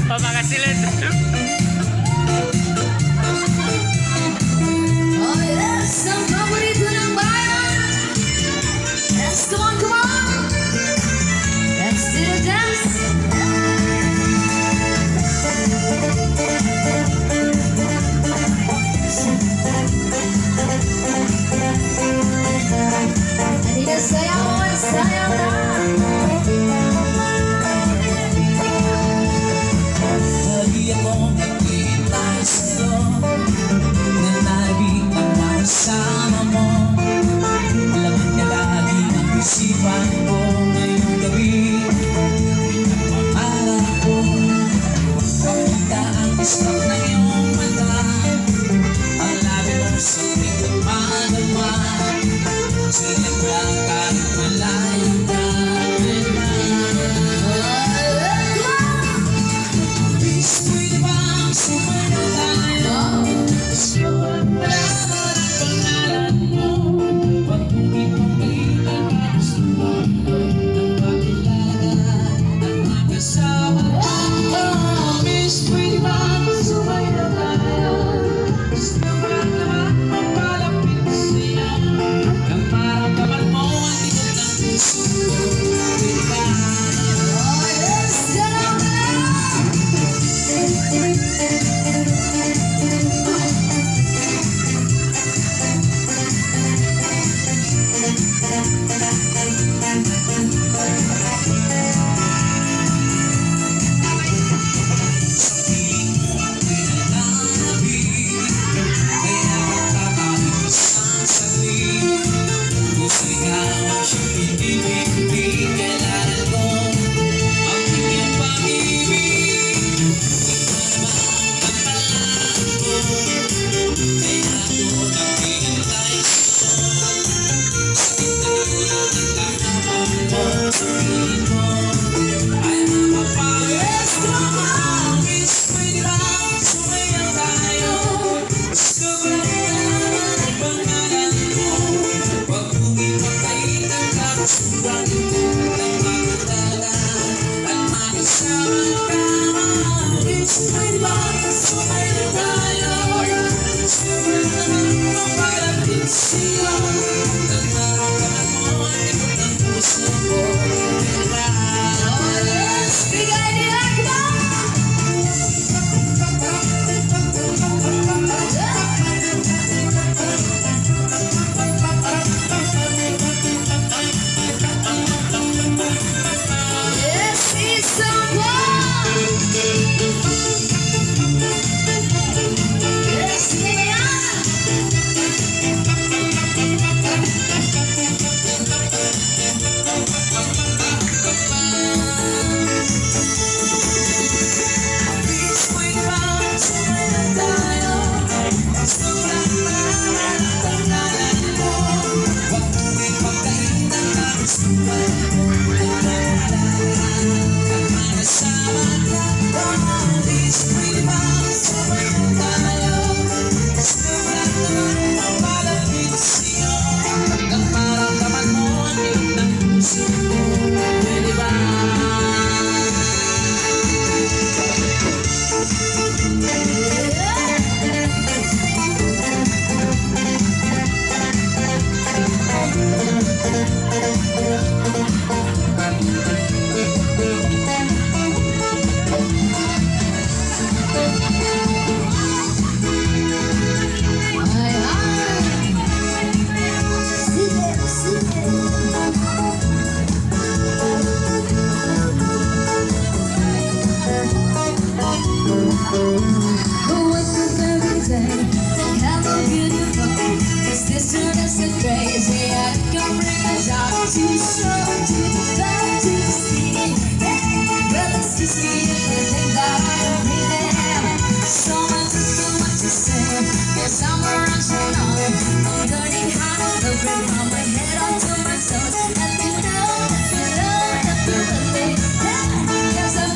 Pamakasilid. Oh yes, ang paborito ng bayan. Yes, come on, come on. Let's do the dance. Halika, sayaw, sayaw na. Lagi akong naghihintay sa'yo, nananabik ang makasama mo. Laman niya lagi ang isipan ko ngayong gabi. Pinagmamalak ko, makita ang istak ng iyong mata. Ang labi mo sa tuwing dumadama, silip lang kahit malayo ka. Pwede bang sumayo tayo? Sulat na naman ang pangalan mo. Huwag mong ipagpalitan ang gusto mo. Ang pagkilala at magkasama ko. Miss, pwede bang sumayo tayo? Gusto ko lang naman mapalapit sa'yo. Nang maramdaman mo ang likod ng puso ko. Pwede ba? Oh yes, gano'n na. Crazy, I can bring us out to show to the back to the city. But it's just me and the thing that I'm breathing. So much to say. Yes, I'm around so long. I'm learning how to look right from my head up to my toes. And you know that you love me. Yes, I'm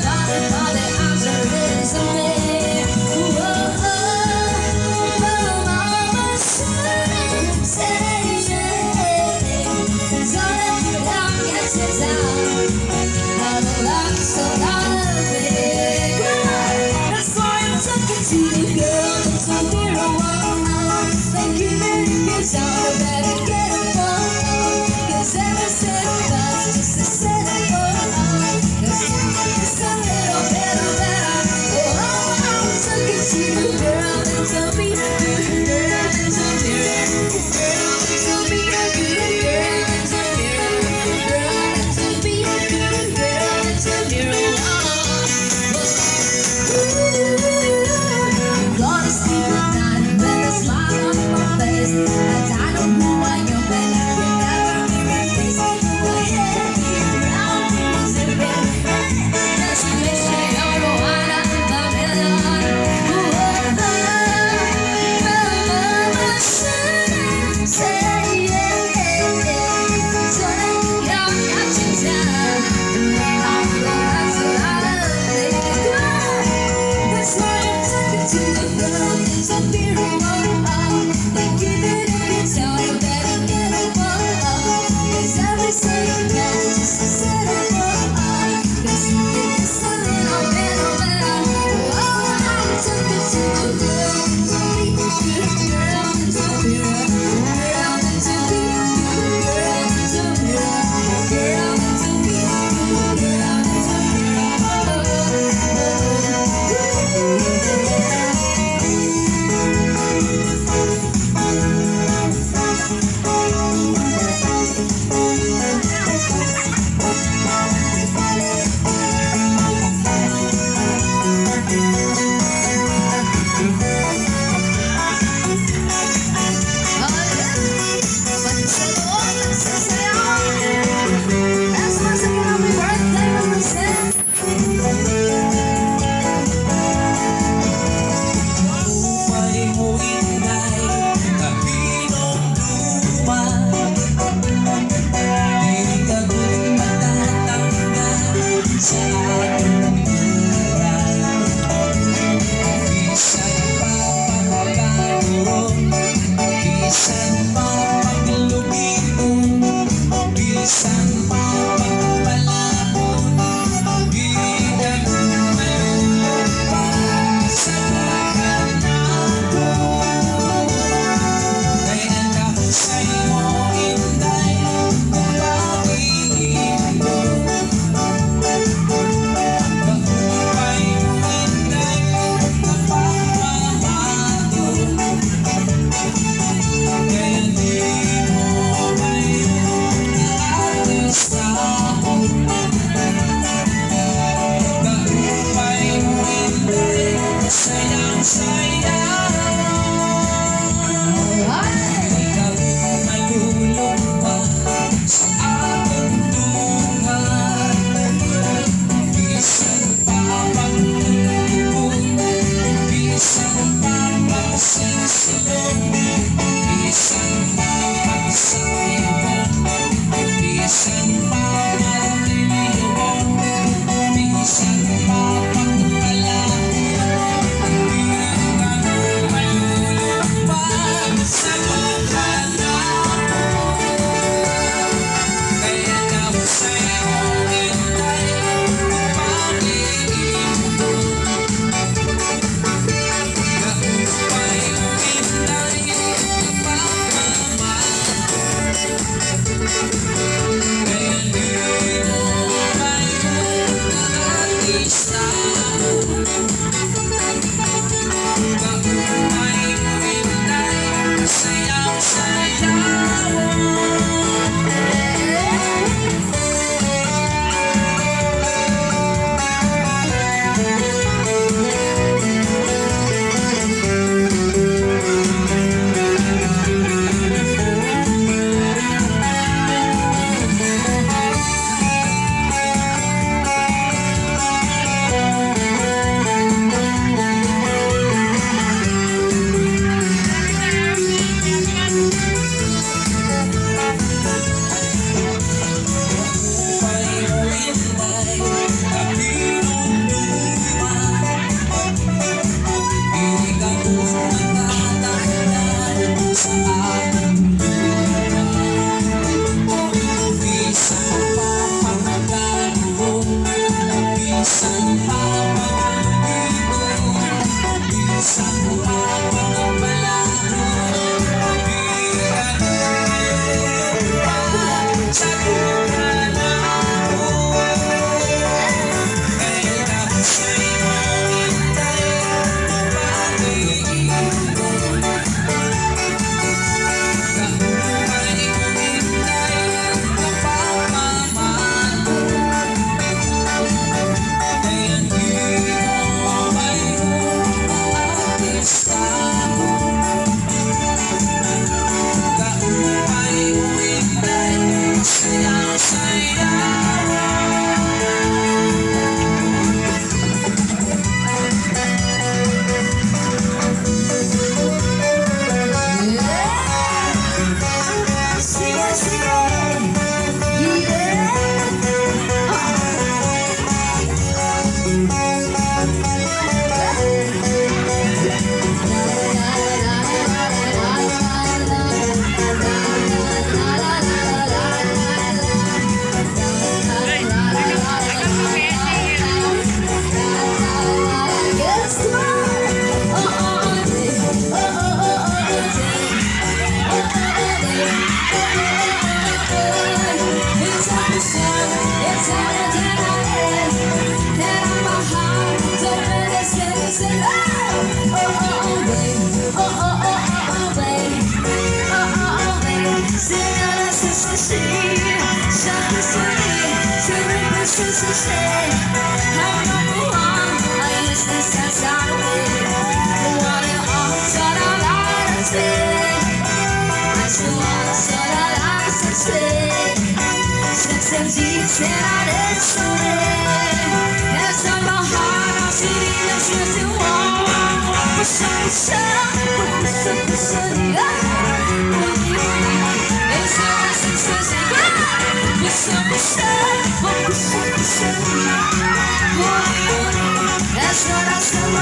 That's what I said.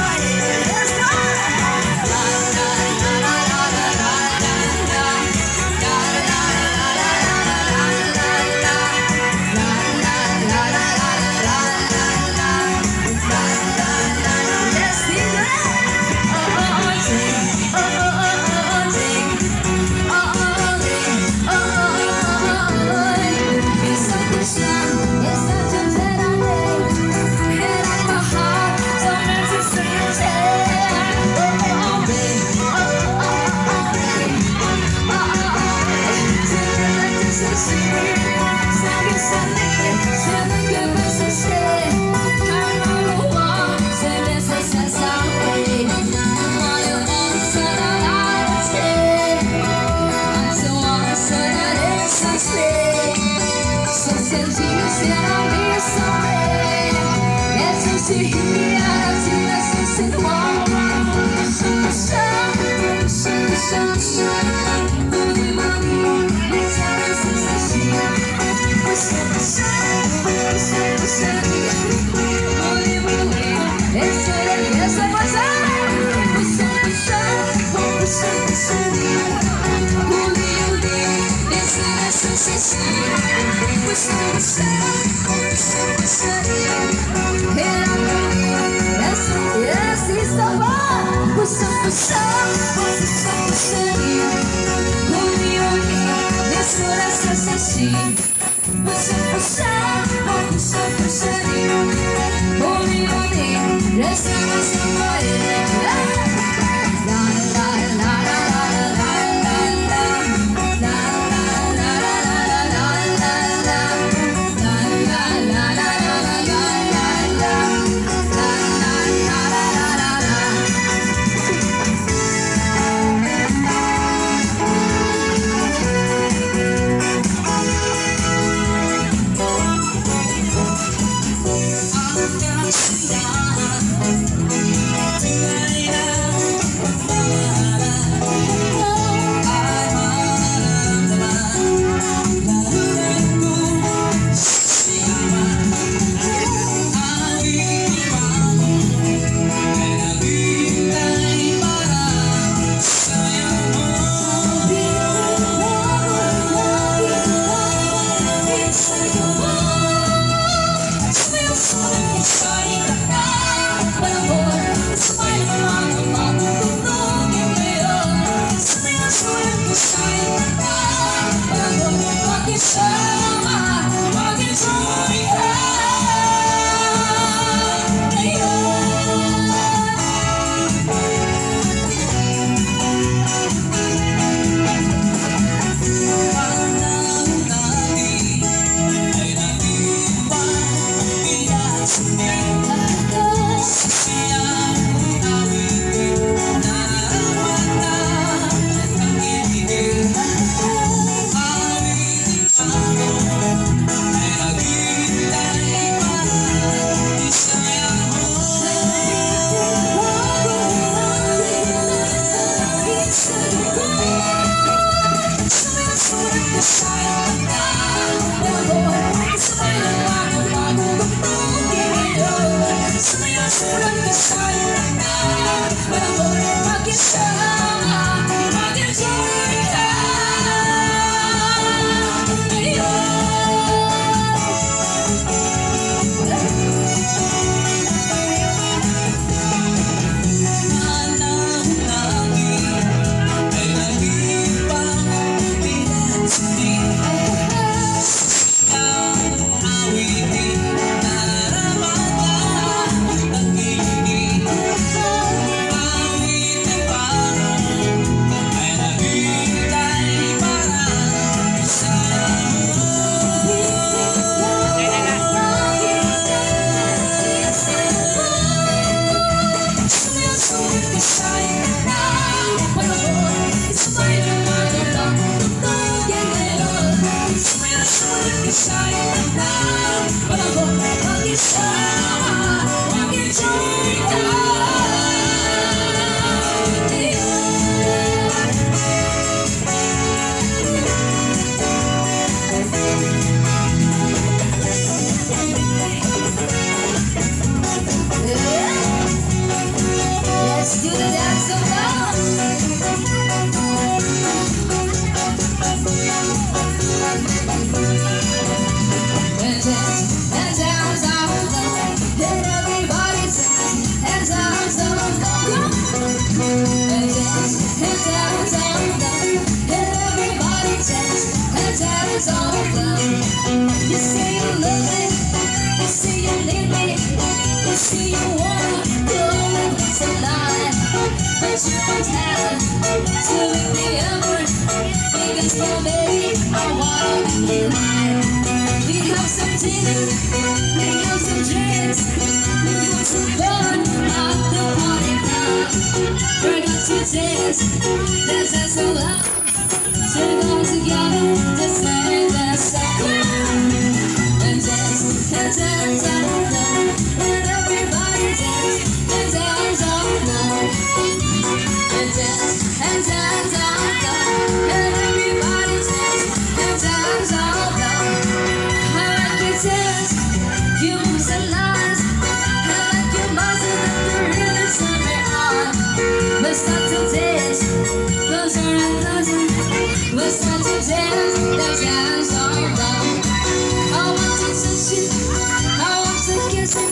Let's go. Let's do the dance of you say you love me, you say you need me, you say you wanna go and it's a lie, but you don't have to leave me over, because for me, I wanna be mine. We have some dinner, we have some drinks, we have some fun at the party now. We're going to dance so loud, so go together, just sing that song. And dance, and dance all alone, and everybody dance, and dance all alone. And dance, and dance all alone, and everybody dance, and dance all alone. I like your dance, you moves and lines, I like your moves and the rhythm turn me on. Let's start to dance, closer and closer. Let's start to dance, let's dance all alone. I want to touch you, I want to kiss you,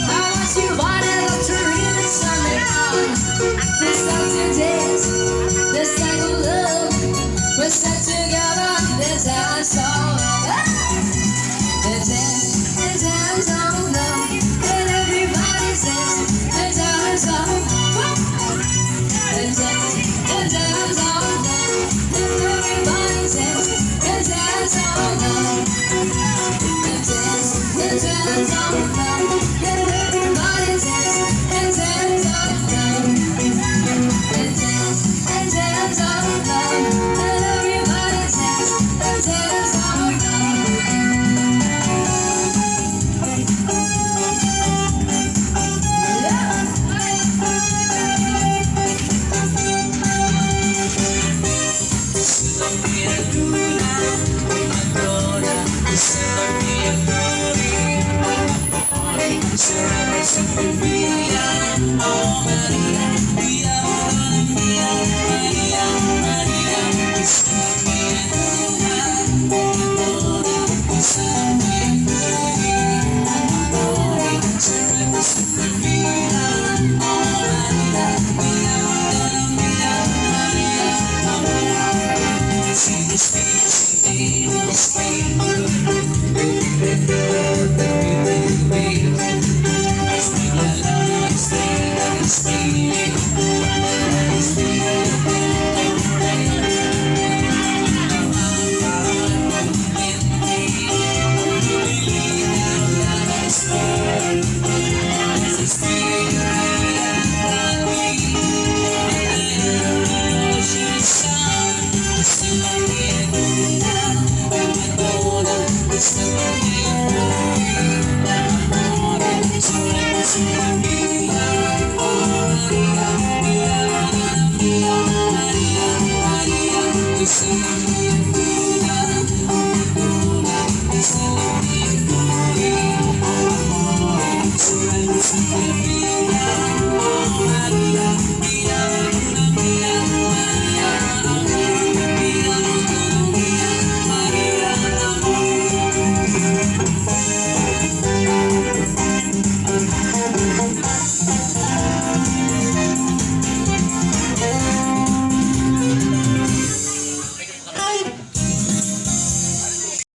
I want you body love to really turn me on. Let's start to dance, let's start to love. Let's start together, let's dance all alone. Let's dance all alone. And everybody dance, let's dance all alone. Let's dance all alone. And everybody dance, let's dance all alone. Let's dance all alone. And everybody dance, let's dance all alone. Let's dance all alone. And everybody dance, let's dance all alone.